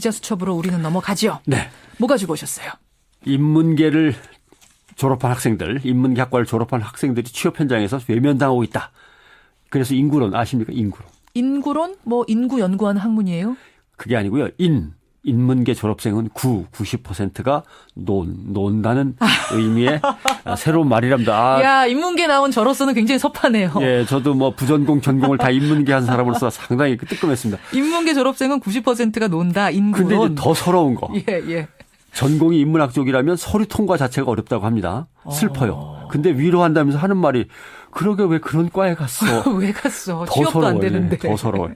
기자 수첩으로 우리는 넘어가죠. 네. 뭐 가지고 오셨어요? 인문계를 졸업한 학생들, 인문계 학과를 졸업한 학생들이 취업 현장에서 외면당하고 있다. 그래서 인구론 아십니까? 인구론. 인구론? 뭐 인구 연구하는 학문이에요? 그게 아니고요. 인문계 졸업생은 90%가 논다는 의미의 새로운 말이랍니다. 야, 인문계 나온 저로서는 굉장히 섭하네요. 예, 저도 뭐 부전공, 전공을 다 인문계 한 사람으로서 상당히 뜨끔했습니다. 인문계 졸업생은 90%가 논다, 인구론. 근데 이제 더 서러운 거. 예. 전공이 인문학 쪽이라면 서류 통과 자체가 어렵다고 합니다. 슬퍼요. 근데 위로한다면서 하는 말이 그러게 왜 그런 과에 갔어? 왜 갔어? 더 취업도 서러워요. 안 되는데. 더 서러워요.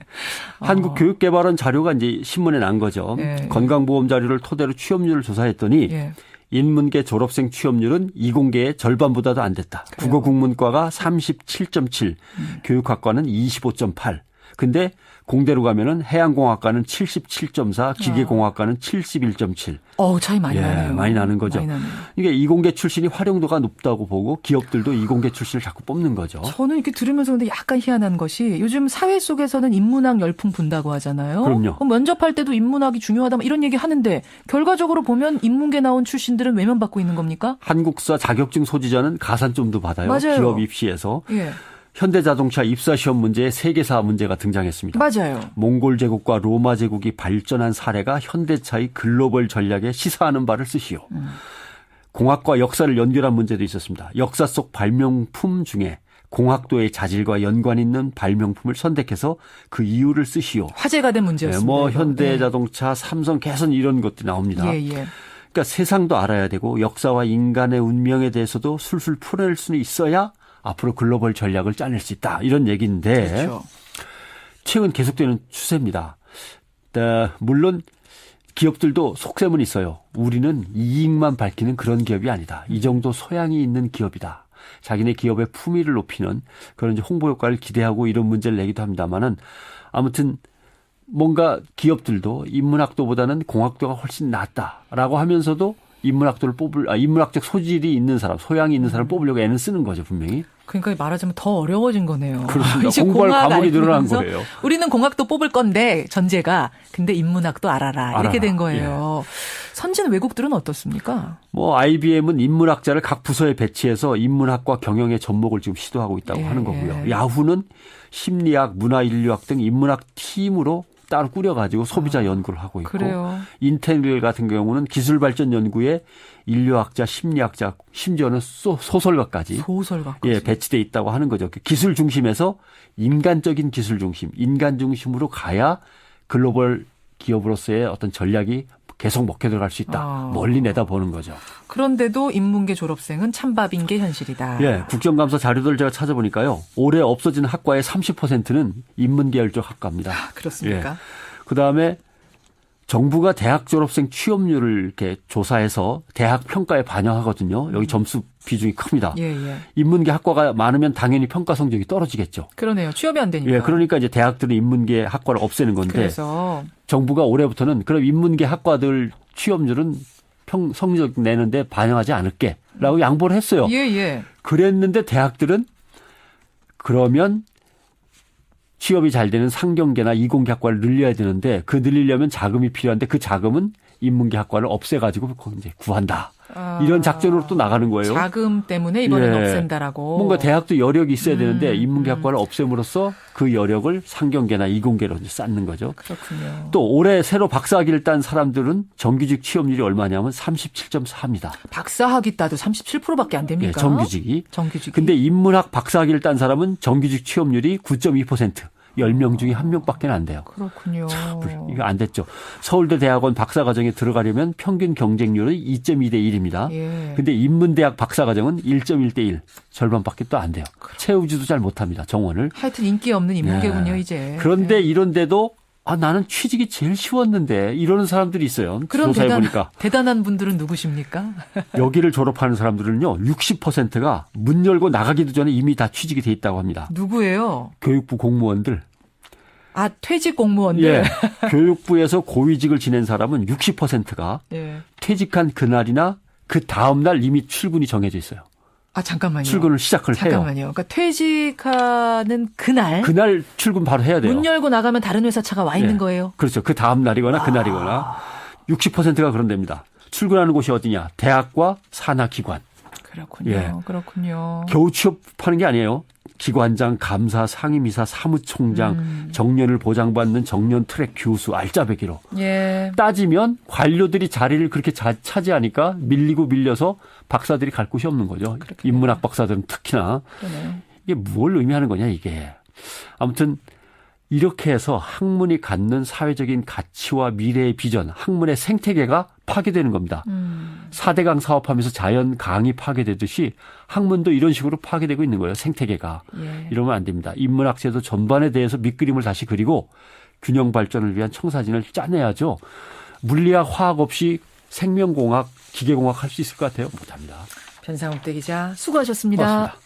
한국교육개발원 자료가 이제 신문에 난 거죠. 예. 건강보험 자료를 토대로 취업률을 조사했더니 예. 인문계 졸업생 취업률은 이공계의 절반보다도 안 됐다. 그래요. 국어국문과가 37.7, 교육학과는 25.8. 근데 공대로 가면은 해양공학과는 77.4, 기계공학과는 71.7. 차이 많이 나네요. 많이 나는 거죠. 많이 나네요. 이게 이공계 출신이 활용도가 높다고 보고 기업들도 이공계 출신을 자꾸 뽑는 거죠. 저는 이렇게 들으면서 근데 약간 희한한 것이 요즘 사회 속에서는 인문학 열풍 분다고 하잖아요. 그럼요. 그럼 면접할 때도 인문학이 중요하다 뭐 이런 얘기 하는데 결과적으로 보면 인문계 나온 출신들은 외면받고 있는 겁니까? 한국사 자격증 소지자는 가산점도 받아요. 맞아요. 기업 입시에서. 예. 현대자동차 입사시험 문제에 세계사 문제가 등장했습니다. 맞아요. 몽골 제국과 로마 제국이 발전한 사례가 현대차의 글로벌 전략에 시사하는 바를 쓰시오. 공학과 역사를 연결한 문제도 있었습니다. 역사 속 발명품 중에 공학도의 자질과 연관 있는 발명품을 선택해서 그 이유를 쓰시오. 화제가 된 문제였습니다. 뭐 이거. 현대자동차, 삼성, 개선 이런 것들이 나옵니다. 예. 그러니까 세상도 알아야 되고 역사와 인간의 운명에 대해서도 술술 풀어낼 수는 있어야 앞으로 글로벌 전략을 짜낼 수 있다. 이런 얘기인데 그렇죠. 최근 계속되는 추세입니다. 물론 기업들도 속셈은 있어요. 우리는 이익만 밝히는 그런 기업이 아니다. 이 정도 소양이 있는 기업이다. 자기네 기업의 품위를 높이는 그런 이제 홍보 효과를 기대하고 이런 문제를 내기도 합니다만은 아무튼 뭔가 기업들도 인문학도보다는 공학도가 훨씬 낫다라고 하면서도 인문학적 소질이 있는 사람, 소양이 있는 사람을 뽑으려고 애는 쓰는 거죠, 분명히. 그러니까 말하자면 더 어려워진 거네요. 그렇습니다. 이제 공부할 공학 과목이 늘어난 알면서 거예요. 우리는 공학도 뽑을 건데 전제가 근데 인문학도 알아라. 이렇게 된 거예요. 선진 외국들은 어떻습니까? 뭐 IBM은 인문학자를 각 부서에 배치해서 인문학과 경영의 접목을 지금 시도하고 있다고 하는 거고요. 야후는 심리학, 문화인류학 등 인문학 팀으로 따로 꾸려가지고 소비자 연구를 하고 있고 그래요. 인텔 같은 경우는 기술발전 연구에 인류학자, 심리학자, 심지어는 소설가까지 배치돼 있다고 하는 거죠. 기술 중심에서 인간적인 기술 중심, 인간 중심으로 가야 글로벌 기업으로서의 어떤 전략이 계속 먹혀 들어갈 수 있다. 멀리 내다보는 거죠. 그런데도 인문계 졸업생은 찬밥인 게 현실이다. 예, 국정감사 자료들 제가 찾아보니까요. 올해 없어진 학과의 30%는 인문계열 쪽 학과입니다. 그렇습니까? 예. 그다음에 정부가 대학 졸업생 취업률을 이렇게 조사해서 대학 평가에 반영하거든요. 여기 점수 비중이 큽니다. 예. 인문계 학과가 많으면 당연히 평가 성적이 떨어지겠죠. 그러네요. 취업이 안 되니까. 예, 그러니까 이제 대학들은 인문계 학과를 없애는 건데 그래서 정부가 올해부터는 그럼 인문계 학과들 취업률은 성적 내는데 반영하지 않을게라고 양보를 했어요. 예. 그랬는데 대학들은 그러면 취업이 잘 되는 상경계나 이공계 학과를 늘려야 되는데 그 늘리려면 자금이 필요한데 그 자금은 인문계 학과를 없애가지고 이제 구한다. 이런 작전으로 또 나가는 거예요. 자금 때문에 이번에는 없앤다라고. 뭔가 대학도 여력이 있어야 되는데 인문계 학과를 없앰으로써 그 여력을 상경계나 이공계로 이제 쌓는 거죠. 그렇군요. 또 올해 새로 박사학위를 딴 사람들은 정규직 취업률이 얼마냐면 37.4입니다. 박사학위 따도 37%밖에 안 됩니까? 네, 정규직이. 정규직이. 근데 인문학 박사학위를 딴 사람은 정규직 취업률이 9.2%. 10명 중에 1명밖에 안 돼요. 그렇군요. 이거 안 됐죠. 서울대 대학원 박사과정에 들어가려면 평균 경쟁률은 2.2대 1입니다. 예. 근데 인문대학 박사과정은 1.1대 1. 절반밖에 또 안 돼요. 채우지도 잘 못합니다. 정원을. 하여튼 인기 없는 인문계군요, 이제. 그런데 이런데도 나는 취직이 제일 쉬웠는데 이러는 사람들이 있어요. 그런 조사해보니까. 대단한 분들은 누구십니까? 여기를 졸업하는 사람들은요. 60%가 문 열고 나가기도 전에 이미 다 취직이 돼 있다고 합니다. 누구예요? 교육부 공무원들. 퇴직 공무원들. 예. 교육부에서 고위직을 지낸 사람은 60%가 퇴직한 그날이나 그 다음 날 이미 출근이 정해져 있어요. 아, 잠깐만요. 출근을 시작을 해요. 잠깐만요. 그러니까 퇴직하는 그날 출근 바로 해야 돼요. 문 열고 나가면 다른 회사 차가 와 있는 네. 거예요. 그렇죠. 그 다음 날이거나 그날이거나 60%가 그런답니다. 출근하는 곳이 어디냐? 대학과 산하기관. 그렇군요. 예. 그렇군요. 겨우 취업하는 게 아니에요. 기관장, 감사, 상임이사, 사무총장, 정년을 보장받는 정년 트랙 교수, 알짜배기로. 예. 따지면 관료들이 자리를 그렇게 차지하니까 밀려서 박사들이 갈 곳이 없는 거죠. 그렇군요. 인문학 박사들은 특히나. 그러네요. 이게 뭘 의미하는 거냐 이게. 아무튼 이렇게 해서 학문이 갖는 사회적인 가치와 미래의 비전, 학문의 생태계가 파괴되는 겁니다. 4대강 사업하면서 자연 강이 파괴되듯이 학문도 이런 식으로 파괴되고 있는 거예요. 생태계가. 예. 이러면 안 됩니다. 인문학 제도 전반에 대해서 밑그림을 다시 그리고 균형 발전을 위한 청사진을 짜내야죠. 물리학, 화학 없이 생명공학, 기계공학 할 수 있을 것 같아요? 못합니다. 변상욱 대기자 수고하셨습니다. 고맙습니다.